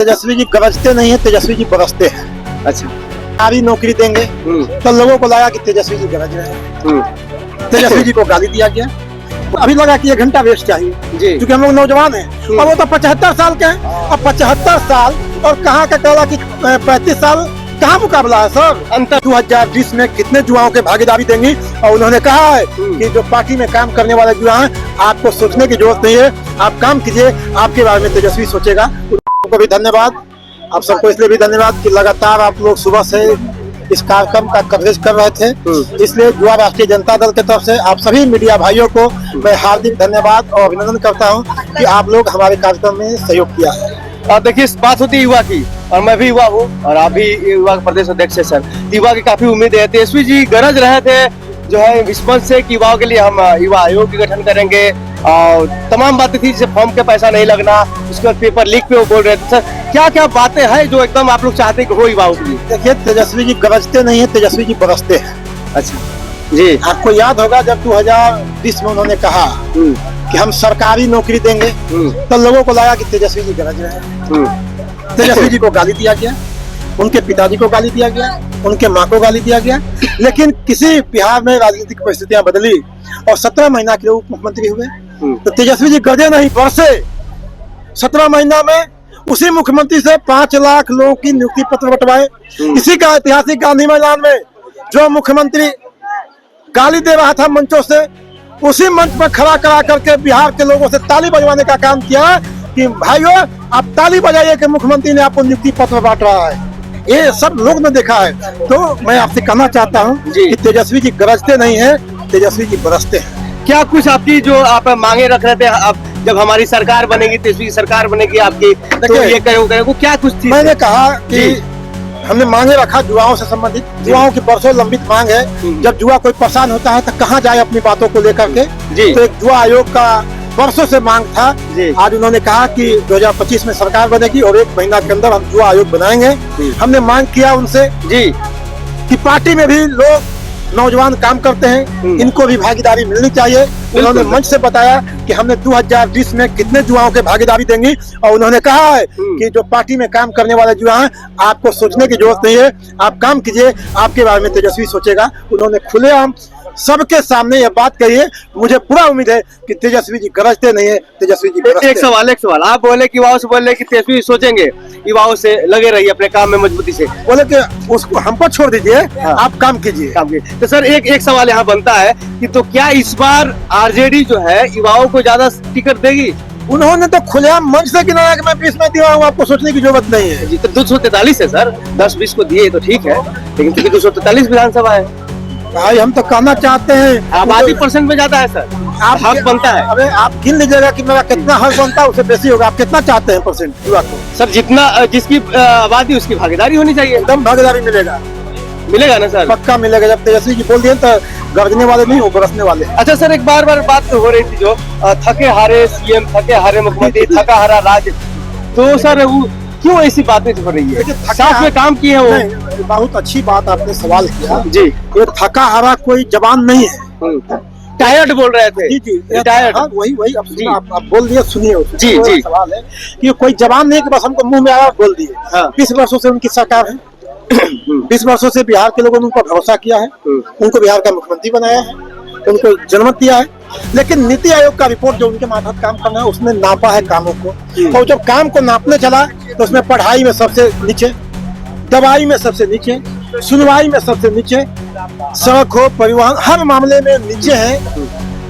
तेजस्वी जी गरजते नहीं है, तेजस्वी जी बरसते हैं। अच्छा। सरकारी नौकरी देंगे तो लोगों को लगा कि तेजस्वी जी गरज रहे हैं। तेजस्वी जी को गाली दिया गया। अभी लगा कि 1 घंटा वेस्ट चाहिए जी। क्योंकि हम लोग नौजवान हैं और वो तो 75 साल के हैं। अब 75 साल और कहाँ का कहला कि 35 साल कहाँ मुकाबला है सर। अंतर 2020 में कितने युवाओं के भागीदारी देंगी और उन्होंने कहा है कि जो पार्टी में काम करने वाले युवा हैं आपको सोचने की जरूरत नहीं है, आप काम कीजिए, आपके बारे में तेजस्वी सोचेगा। उनको भी धन्यवाद, आप सबको इसलिए भी धन्यवाद कि लगातार आप लोग सुबह से इस कार्यक्रम का कवरेज कर रहे थे। इसलिए युवा राष्ट्रीय जनता दल की तरफ से आप सभी मीडिया भाइयों को मैं हार्दिक धन्यवाद और अभिनंदन करता हूं कि आप लोग हमारे कार्यक्रम में सहयोग किया है। और देखिए बात होती है युवा की, और मैं भी युवा हूँ और आप भी युवा प्रदेश अध्यक्ष है सर। युवा की काफी उम्मीद है। तेजस्वी जी गरज रहे थे जो है विश्वास से कि युवाओं के लिए हम युवा आयोग का गठन करेंगे और तमाम बातें थी जैसे फॉर्म के पैसा नहीं लगना, उसके बाद पेपर लीक पे वो बोल रहे थे। सर क्या क्या बातें हैं जो एकदम आप लोग चाहते हैं कि हो युवाओं के लिए? देखिए तेजस्वी जी गरजते नहीं है, तेजस्वी जी बरसते हैं। अच्छा जी। आपको याद होगा जब 2020 में उन्होंने कहा कि हम सरकारी नौकरी देंगे तो लोगों को लगा कि तेजस्वी जी गरज रहे हैं। तेजस्वी जी को गाली दिया गया, उनके पिताजी को गाली दिया गया, उनके माँ को गाली दिया गया। लेकिन किसी बिहार में राजनीतिक परिस्थितियां बदली और 17 महीना के उप मुख्यमंत्री हुए तो तेजस्वी जी गरजे नहीं बरसे। 17 महीना में उसी मुख्यमंत्री से 5 लाख लोगों की नियुक्ति पत्र बंटवाए। इसी का ऐतिहासिक गांधी मैदान में जो मुख्यमंत्री गाली दे रहा था मंचों से, उसी मंच पर खड़ा करा करके बिहार के लोगों से ताली बजवाने का काम किया कि भाइयों आप ताली बजाइए कि मुख्यमंत्री ने आपको नियुक्ति पत्र बांट रहा है। ये सब लोग ने देखा है। तो मैं आपसे कहना चाहता हूँ कि तेजस्वी जी गरजते नहीं है, तेजस्वी जी बरसते हैं। क्या कुछ आपकी जो आप मांगे रख रहे थे अब जब हमारी सरकार बनेगी, तेजस्वी सरकार बनेगी आपकी, तो ये करेगा क्या कुछ थी? मैंने कहा कि हमने मांगे रखा युवाओं से संबंधित, युवाओं की बरसों लंबित मांग है। जब युवा कोई परेशान होता है तो कहाँ जाए अपनी बातों को लेकर के, तो एक युवा आयोग का वर्षों से मांग था। आज उन्होंने कहा कि 2025 में सरकार बनेगी और 1 महीना के अंदर हम युवा आयोग बनाएंगे। हमने मांग किया उनसे कि पार्टी में भी लोग नौजवान काम करते हैं, इनको भी भागीदारी मिलनी चाहिए। उन्होंने मंच से बताया कि हमने 2020 में कितने युवाओं के भागीदारी देंगी और उन्होंने कहा है कि जो पार्टी में काम करने वाले युवा हैं आपको सोचने की जरूरत नहीं है, आप काम कीजिए, आपके बारे में तेजस्वी सोचेगा। उन्होंने खुलेआम सबके सामने यह बात कही है। मुझे पूरा उम्मीद है कि तेजस्वी जी गरजते नहीं है, तेजस्वी जी बरसते हैं। एक सवाल आप बोले कि युवाओं से बोले कि तेजस्वी सोचेंगे, युवाओं से लगे रहिए अपने काम में मजबूती से, बोले कि उसको हमको छोड़ दीजिए, आप काम कीजिए। तो सर एक सवाल यहाँ बनता है कि तो क्या इस बार आरजेडी जो है युवाओं को ज्यादा टिकट देगी? उन्होंने तो खुलेआम मंच से गिनाया कि मैं 20 में दिया हूँ, आपको सोचने की जरूरत नहीं है। जी तो 243 है सर, 10-20 को दिए तो ठीक है, लेकिन क्योंकि 243 विधानसभा है भाई, हम तो कहना चाहते हैं आबादी % में ज्यादा है सर, आप हक बनता है। अबे आप गिन लीजिएगा कि मेरा कितना हक बनता है, उससे बेसी होगा। आप कितना चाहते हैं % युवा को? सर जितना जिसकी आबादी उसकी भागीदारी होनी चाहिए। एकदम भागीदारी मिलेगा ना सर? पक्का मिलेगा। जब तेजस्वी जी बोल दिए तो गरजने वाले नहीं, वो बरसने वाले। अच्छा सर एक बार बात हो रही थी जो थके हारे सीएम, थके हारे मुख्यमंत्री, थका हारा राज्य, तो सर वो क्यों ऐसी बातें हो रही है? साथ में काम किए वो। बहुत अच्छी बात आपने सवाल किया जी। ये थका हारा कोई जवान नहीं है, टायर्ड बोल रहे थे। जी टायर्ड। हाँ, वही आप बोल दिए, सुनिए। जी सवाल है कि कोई जवान नहीं कि बस हमको मुंह में आया बोल दिए। 20 वर्षों से उनकी सरकार है, 20 वर्षों से बिहार के लोगों ने उनको भरोसा किया है, उनको बिहार का मुख्यमंत्री बनाया है, उनको जन्मत दिया है। लेकिन नीति आयोग का रिपोर्ट जो उनके मार्फत काम करना है उसने नापा है कामों को, और जब काम को नापने चला तो उसमें पढ़ाई में सबसे नीचे, दवाई में सबसे नीचे, सुनवाई में सबसे नीचे, सड़क हो, परिवहन, हर मामले में नीचे है।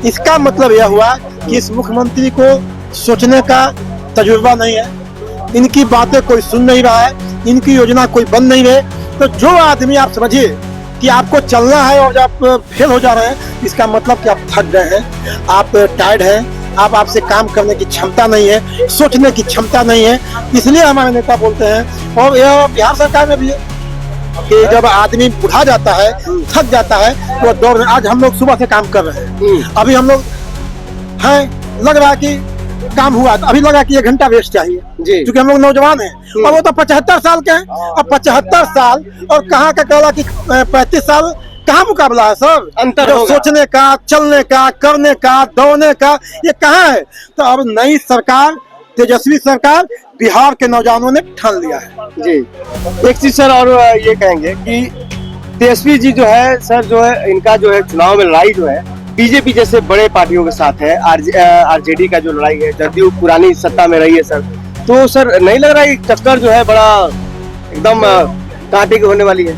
इसका मतलब यह हुआ कि इस मुख्यमंत्री को सोचने का तजुर्बा नहीं है, इनकी बातें कोई सुन नहीं रहा है, इनकी योजना कोई बन नहीं रही। तो जो आदमी आप समझिए कि आपको चलना है और आप फेल हो जा रहे हैं, इसका मतलब कि आप थक गए हैं, आप टायर्ड हैं, आपसे काम करने की क्षमता नहीं है, सोचने की क्षमता नहीं है। इसलिए हमारे नेता बोलते हैं, और यह बिहार सरकार में भी है कि जब आदमी बुढ़ा जाता है, थक जाता है, तो दौड़। आज हम लोग सुबह से काम कर रहे हैं, अभी हम लोग हैं, लग रहा है कि काम हुआ, तो अभी लगा कि 1 घंटा वेस्ट चाहिए क्योंकि हम लोग नौजवान हैं और वो तो 75 साल के हैं। अब 75 साल और कहाँ का कहला कि 35 साल कहाँ मुकाबला है सर। अंतर सोचने का, चलने का, करने का, दौड़ने का, ये कहाँ है? तो अब नई सरकार तेजस्वी सरकार बिहार के नौजवानों ने ठान लिया है। जी, एक चीज सर और ये कहेंगे कि तेजस्वी जी जो है सर, जो है इनका जो है चुनाव में लड़ाई जो है बीजेपी जैसे बड़े पार्टियों के साथ है। आरजेडी का जो लड़ाई है, जदयू पुरानी सत्ता में रही है सर, तो सर नहीं लग रहा है कि टक्कर जो है बड़ा एकदम कांटे की होने वाली है?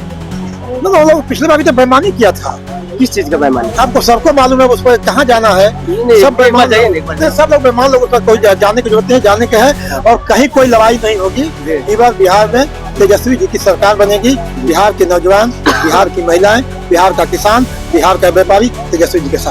मतलब वो लोग पिछले बार भी तो बेईमानी किया था। किस चीज का बेईमानी? आपको सबको मालूम है उस पर कहाँ जाना है। नहीं, सब एक बार बेईमान जाइए, एक बार जाइए। सब लोग बेईमान लोग, उस पर कोई जाने की जरूरत नहीं है, जाने के है और कहीं कोई लड़ाई नहीं होगी। इस बार बिहार में तेजस्वी जी की सरकार बनेगी। बिहार के नौजवान, बिहार की महिलाएं, बिहार का किसान, बिहार का व्यापारी तेजस्वी जी के साथ।